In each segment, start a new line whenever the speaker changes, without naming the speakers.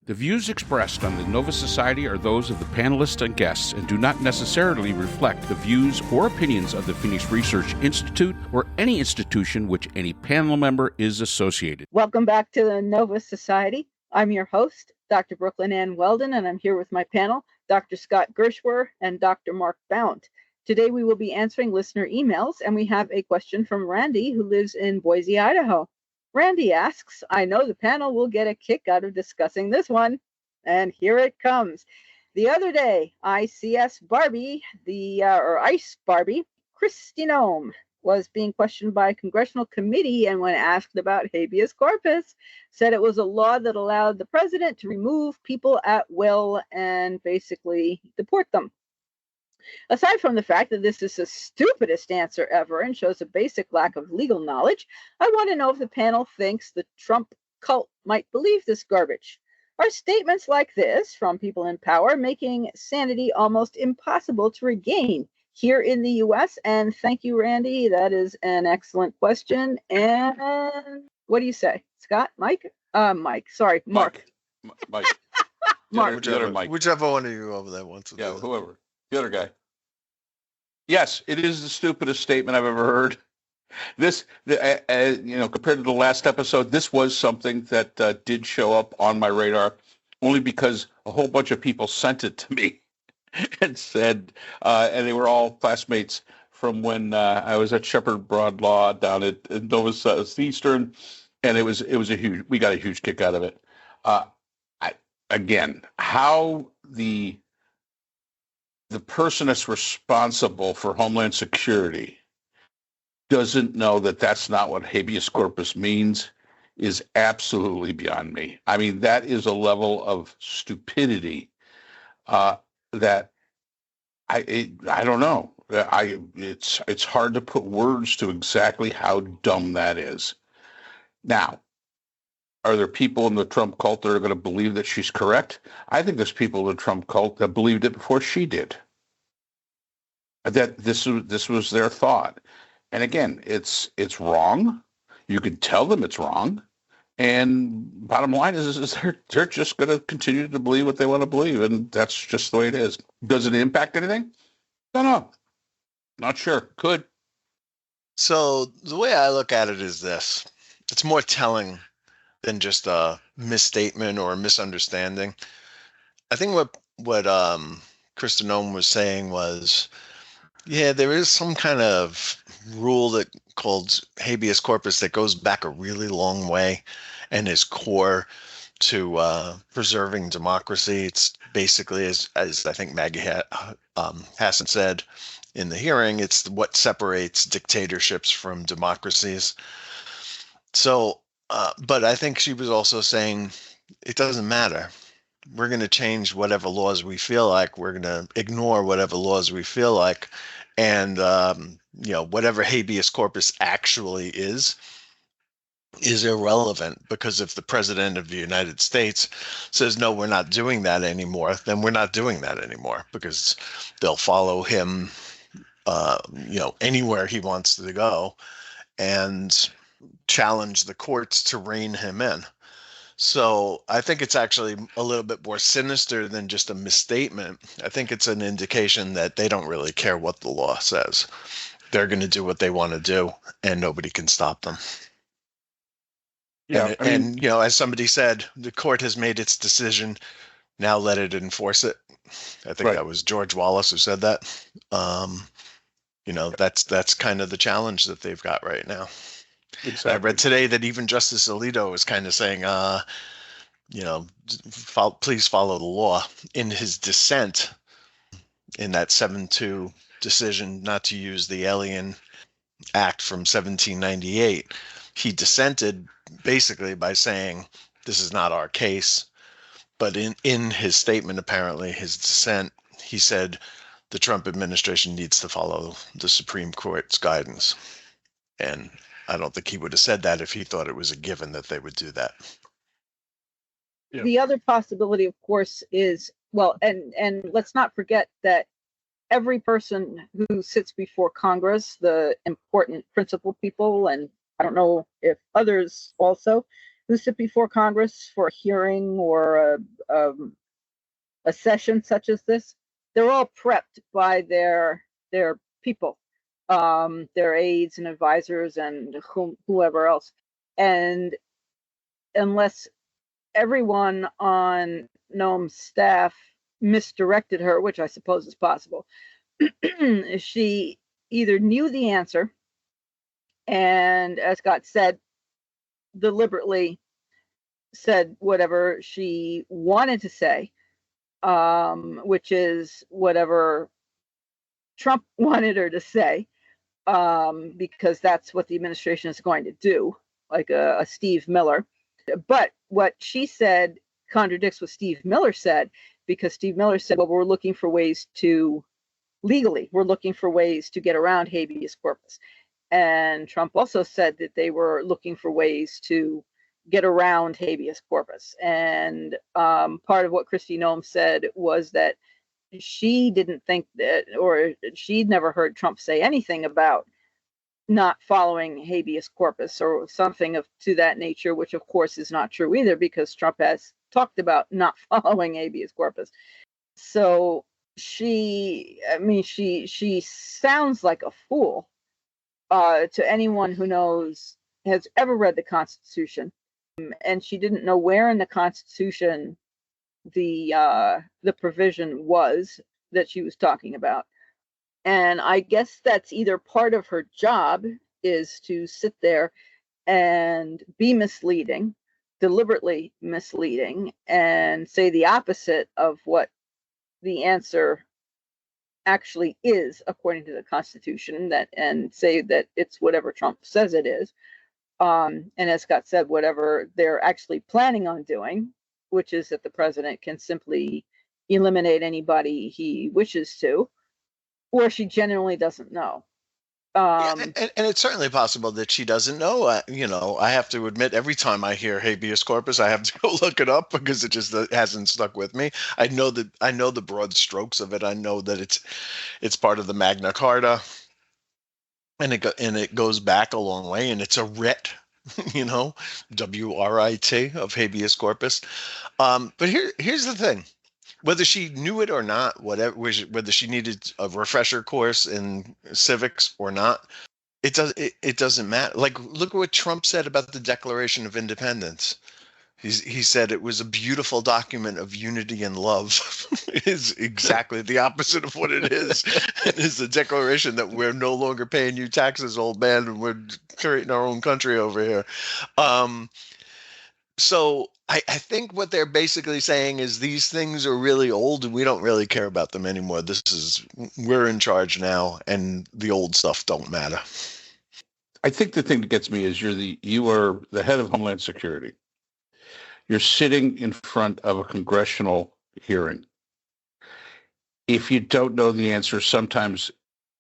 The views expressed on the Nova Society are those of the panelists and guests and do not necessarily reflect the views or opinions of the Phoenix Research Institute or any institution which any panel member is associated.
Welcome back to the Nova Society. I'm your host, Dr. Brooklyn Ann Weldon, and I'm here with my panel, Dr. Scott Gershwer and Dr. Mark Bount. Today we will be answering listener emails, and we have a question from Randy, who lives in Boise, Idaho. Randy asks, I know the panel will get a kick out of discussing this one, and here it comes. The other day, ICS Barbie, ICE Barbie, Kristi Noem, was being questioned by a congressional committee, and when asked about habeas corpus, said it was a law that allowed the president to remove people at will and basically deport them. Aside from the fact that this is the stupidest answer ever and shows a basic lack of legal knowledge, I want to know if the panel thinks the Trump cult might believe this garbage. Are statements like this from people in power making sanity almost impossible to regain here in the U.S.? And thank you, Randy. That is an excellent question. And what do you say, Scott? Mike? Mark.
Mike.
Mark.
Whichever one of you over there wants to.
Yeah, whoever. The other guy. Yes, it is the stupidest statement I've ever heard. This, compared to the last episode, this was something that did show up on my radar only because a whole bunch of people sent it to me and said, and they were all classmates from when I was at Shepherd Broad Law down at Nova Southeastern, and we got a huge kick out of it. How the person that's responsible for Homeland Security doesn't know that that's not what habeas corpus means is absolutely beyond me. I mean, that is a level of stupidity that I don't know. It's hard to put words to exactly how dumb that is. Now, are there people in the Trump cult that are going to believe that she's correct? I think there's people in the Trump cult that believed it before she did. That this was their thought. And again, it's wrong. You can tell them it's wrong. And bottom line is they're just going to continue to believe what they want to believe. And that's just the way it is. Does it impact anything? Don't know. Not sure. Could.
So the way I look at it is this. It's more telling than just a misstatement or a misunderstanding. I think what Kristi Noem was saying was, yeah, there is some kind of rule that called habeas corpus that goes back a really long way and is core to preserving democracy. It's basically, as I think Maggie Hassan said in the hearing, it's what separates dictatorships from democracies. So, but I think she was also saying it doesn't matter. We're going to change whatever laws we feel like. We're going to ignore whatever laws we feel like. And, whatever habeas corpus actually is irrelevant, because if the president of the United States says, no, we're not doing that anymore, then we're not doing that anymore, because they'll follow him, anywhere he wants to go and challenge the courts to rein him in. So I think it's actually a little bit more sinister than just a misstatement. I think it's an indication that they don't really care what the law says. They're going to do what they want to do, and nobody can stop them. Yeah, and as somebody said, the court has made its decision. Now let it enforce it. I think that was George Wallace who said that. That's kind of the challenge that they've got right now. Exactly. I read today that even Justice Alito is kind of saying, please follow the law. In his dissent in that 7-2 decision not to use the Alien Act from 1798, he dissented basically by saying, this is not our case. But in his statement, apparently, his dissent, he said the Trump administration needs to follow the Supreme Court's guidance. And I don't think he would have said that if he thought it was a given that they would do that.
Yeah. The other possibility, of course, is, and let's not forget that every person who sits before Congress, the important principal people, and I don't know if others also, who sit before Congress for a hearing or a session such as this, they're all prepped by their people, their aides and advisors and whoever else. And unless everyone on Noem's staff misdirected her, which I suppose is possible, she either knew the answer and, as Scott said, deliberately said whatever she wanted to say, which is whatever Trump wanted her to say, because that's what the administration is going to do, like a Steve Miller. But what she said contradicts what Steve Miller said, because Steve Miller said, well, we're looking for ways to get around habeas corpus. And Trump also said that they were looking for ways to get around habeas corpus. And part of what Kristi Noem said was that she didn't think that, or she'd never heard Trump say anything about not following habeas corpus or something to that nature, which of course is not true either, because Trump has talked about not following habeas corpus. So she sounds like a fool to anyone who has ever read the Constitution, and she didn't know where in the Constitution the provision was that she was talking about. And I guess that's either part of her job, is to sit there and be misleading, deliberately misleading, and say the opposite of what the answer actually is according to the Constitution, and say that it's whatever Trump says it is. And as Scott said, whatever they're actually planning on doing, which is that the president can simply eliminate anybody he wishes to, or she genuinely doesn't know.
And it's certainly possible that she doesn't know. I have to admit, every time I hear habeas corpus, I have to go look it up, because it just hasn't stuck with me. I know the broad strokes of it. I know that it's part of the Magna Carta, and it goes back a long way, and it's a writ, WRIT, of habeas corpus. But here's the thing. Whether she knew it or not, whether she needed a refresher course in civics or not, it doesn't matter. Like, look at what Trump said about the Declaration of Independence. He said it was a beautiful document of unity and love. It is exactly the opposite of what it is. It is a declaration that we're no longer paying you taxes, old man, and we're creating our own country over here. So I think what they're basically saying is these things are really old and we don't really care about them anymore. We're in charge now, and the old stuff don't matter.
I think the thing that gets me is you are the head of Homeland Security. You're sitting in front of a congressional hearing. If you don't know the answer, sometimes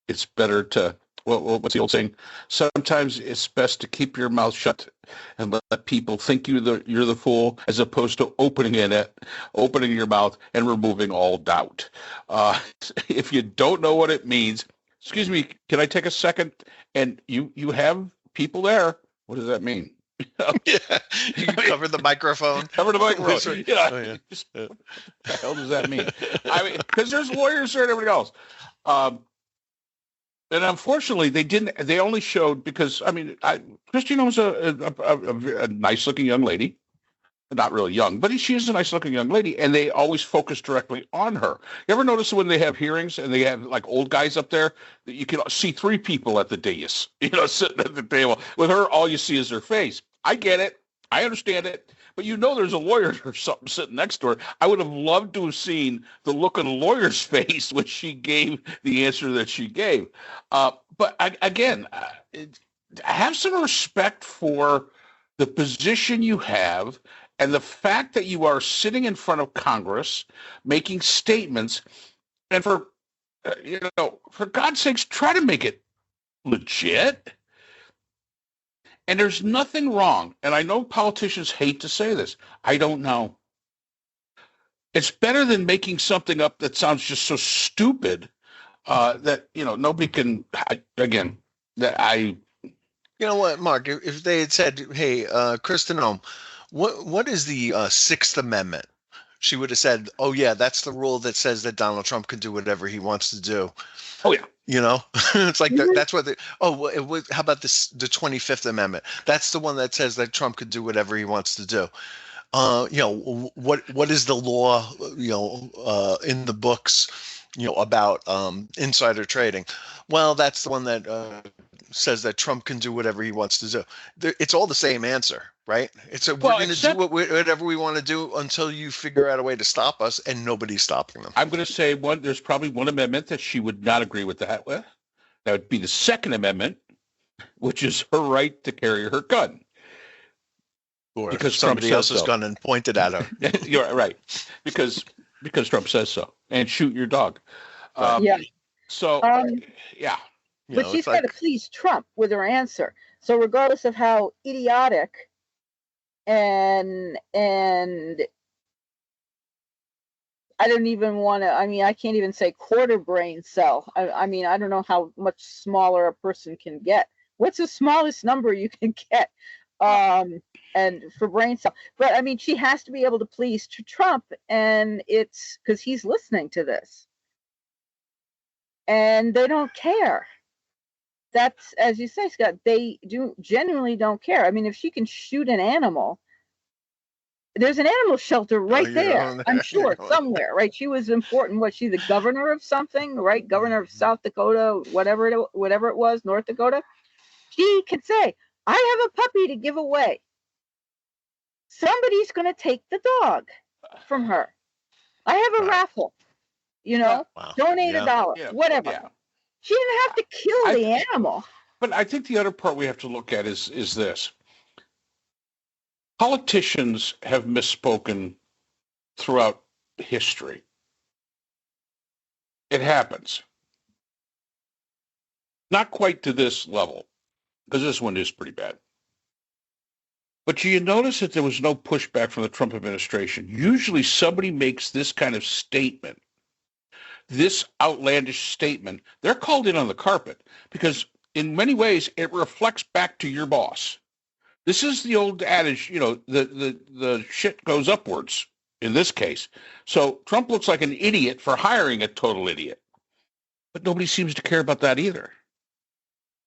it's better to, what's the old saying? Sometimes it's best to keep your mouth shut and let people think you're the fool, as opposed to opening your mouth and removing all doubt. If you don't know what it means, excuse me, can I take a second? And you have people there. What does that mean?
Yeah, you can cover the microphone.
Cover the microphone.
What the
hell does that mean? Because there's lawyers there and everything else. And unfortunately, they only showed, because, Kristi Noem's a nice-looking young lady. Not really young, but she is a nice-looking young lady, and they always focus directly on her. You ever notice when they have hearings and they have, like, old guys up there, that you can see three people at the dais, sitting at the table. With her, all you see is her face. I get it. I understand it. But there's a lawyer or something sitting next to her. I would have loved to have seen the look on the lawyer's face when she gave the answer that she gave. But again, have some respect for the position you have and the fact that you are sitting in front of Congress making statements. And for God's sakes, try to make it legit. And there's nothing wrong, and I know politicians hate to say this, I don't know. It's better than making something up that sounds just so stupid that, nobody can, again, that I...
You know what, Mark, if they had said, hey, Kristi Noem, what is the Sixth Amendment? She would have said, "Oh yeah, that's the rule that says that Donald Trump can do whatever he wants to do."
Oh yeah.
It's like
Mhm.
that's what the it was. How about this? The 25th Amendment. That's the one that says that Trump could do whatever he wants to do. What is the law? In the books, about insider trading. Well, that's the one that says that Trump can do whatever he wants to do. It's all the same answer, right? It's we're
Well,
going to do
except
whatever we want to do until you figure out a way to stop us, and nobody's stopping them.
I'm going to say there's probably one amendment that she would not agree with that with. That would be the Second Amendment, which is her right to carry her gun.
Or
Because
if
Trump
somebody
says
else's
so.
gun and pointed at her.
You're right. Because Trump says so. And shoot your dog.
Right.
Yeah.
So,
Um,
yeah.
but she's
It's
got to
like,
please Trump with her answer. So regardless of how idiotic and I don't even want to, I mean, I can't even say quarter brain cell. I mean, I don't know how much smaller a person can get. What's the smallest number you can get? And for brain cell. But I mean, she has to be able to please Trump, and it's because he's listening to this. And they don't care. That's, as you say, Scott, they genuinely don't care. I mean, if she can shoot an animal, there's an animal shelter right there, I'm sure, somewhere, right? She was important. Was she the governor of something, right? Governor of South Dakota, whatever it was, North Dakota. She can say, I have a puppy to give away. Somebody's going to take the dog from her. I have a raffle,
Yeah.
Wow.
donate $1,
Yeah.
whatever.
Yeah.
She didn't have to kill the animal.
But I think the other part we have to look at is this. Politicians have misspoken throughout history. It happens. Not quite to this level, because this one is pretty bad. But you notice that there was no pushback from the Trump administration. Usually somebody makes this kind of statement, this outlandish statement, they're called in on the carpet because in many ways it reflects back to your boss. This is the old adage, the shit goes upwards in this case. So Trump looks like an idiot for hiring a total idiot. But nobody seems to care about that either.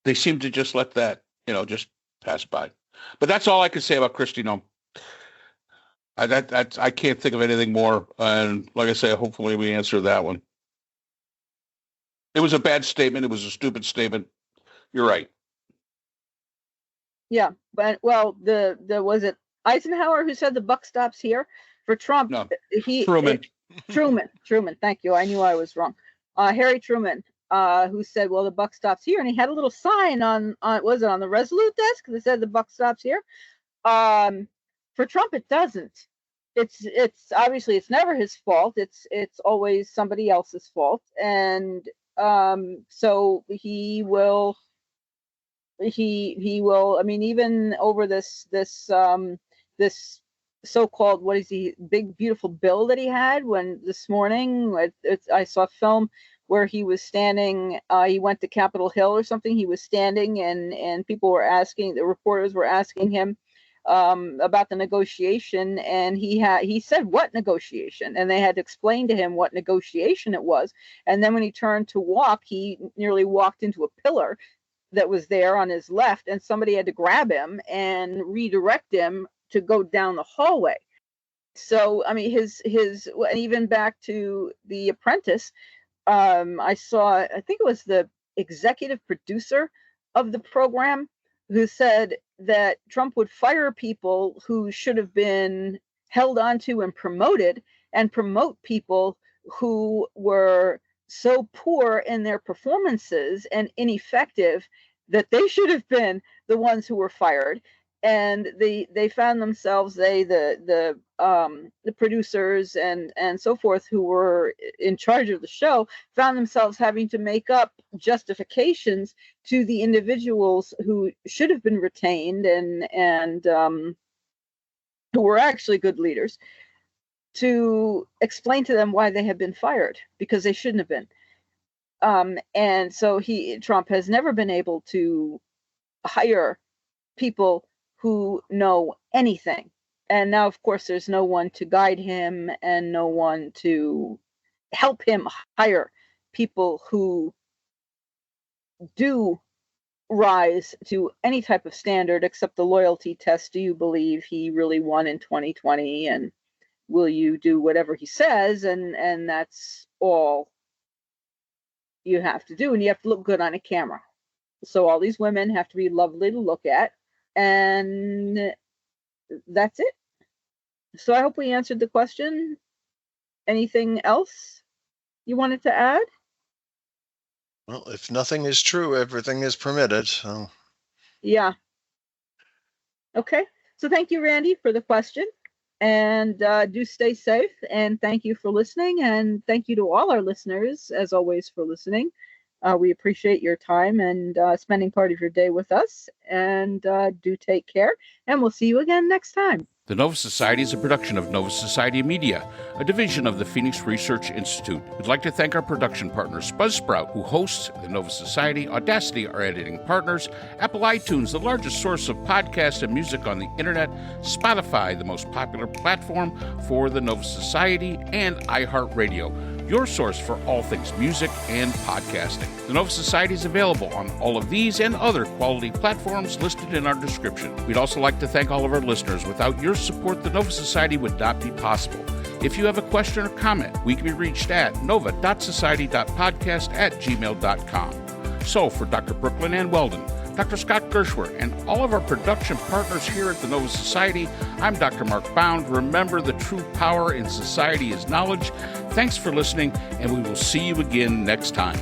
They seem to just let that, just pass by. But that's all I can say about Kristi Noem. I can't think of anything more. And like I say, hopefully we answer that one. It was a bad statement. It was a stupid statement. You're right.
Yeah, but well, the was it Eisenhower who said the buck stops here? For Trump,
No,
Truman. Thank you. I knew I was wrong. Harry Truman, who said, "Well, the buck stops here," and he had a little sign on was it on the Resolute desk that said the buck stops here. For Trump, it doesn't. It's obviously it's never his fault. It's always somebody else's fault, and so he will. He will. I mean, even over this so-called, what is he, big beautiful bill that he had when this morning I saw a film where he was standing, he went to Capitol Hill or something, he was standing and people were asking, the reporters were asking him about the negotiation, and he said, what negotiation? And they had to explain to him what negotiation it was, and then when he turned to walk, he nearly walked into a pillar that was there on his left, and somebody had to grab him and redirect him to go down the hallway. So I mean, his and even back to The Apprentice, I think it was the executive producer of the program who said that Trump would fire people who should have been held onto and promoted, and promote people who were so poor in their performances and ineffective that they should have been the ones who were fired. And they found themselves, the producers and so forth who were in charge of the show found themselves having to make up justifications to the individuals who should have been retained and who were actually good leaders, to explain to them why they had been fired, because they shouldn't have been. And so Trump has never been able to hire people who know anything And now, of course, there's no one to guide him and no one to help him hire people who do rise to any type of standard except the loyalty test. Do you believe he really won in 2020? And will you do whatever he says? And that's all you have to do. And you have to look good on a camera. So all these women have to be lovely to look at. And that's it. So I hope we answered the question. Anything else you wanted to add?
Well, if nothing is true, everything is permitted. So.
Yeah. Okay. So thank you, Randy, for the question. And do stay safe. And thank you for listening. And thank you to all our listeners, as always, for listening. We appreciate your time and spending part of your day with us. And do take care. And we'll see you again next time.
The Nova Society is a production of Nova Society Media, a division of the Phoenix Research Institute. We'd like to thank our production partners, Buzzsprout, who hosts the Nova Society, Audacity, our editing partners, Apple iTunes, the largest source of podcasts and music on the internet, Spotify, the most popular platform for the Nova Society, and iHeartRadio, your source for all things music and podcasting. The Nova Society is available on all of these and other quality platforms listed in our description. We'd also like to thank all of our listeners. Without your support, the Nova Society would not be possible. If you have a question or comment, we can be reached at nova.society.podcast@gmail.com. So for Dr. Brooklyn Ann Weldon, Dr. Scott Gershwer, and all of our production partners here at the Nova Society, I'm Dr. Mark Bound. Remember, the true power in society is knowledge. Thanks for listening, and we will see you again next time.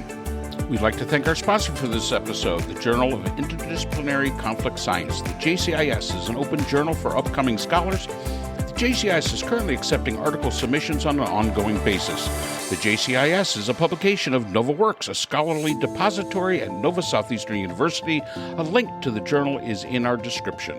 We'd like to thank our sponsor for this episode, the Journal of Interdisciplinary Conflict Science. The JCIS is an open journal for upcoming scholars. The JCIS is currently accepting article submissions on an ongoing basis. The JCIS is a publication of NovaWorks, a scholarly depository at Nova Southeastern University. A link to the journal is in our description.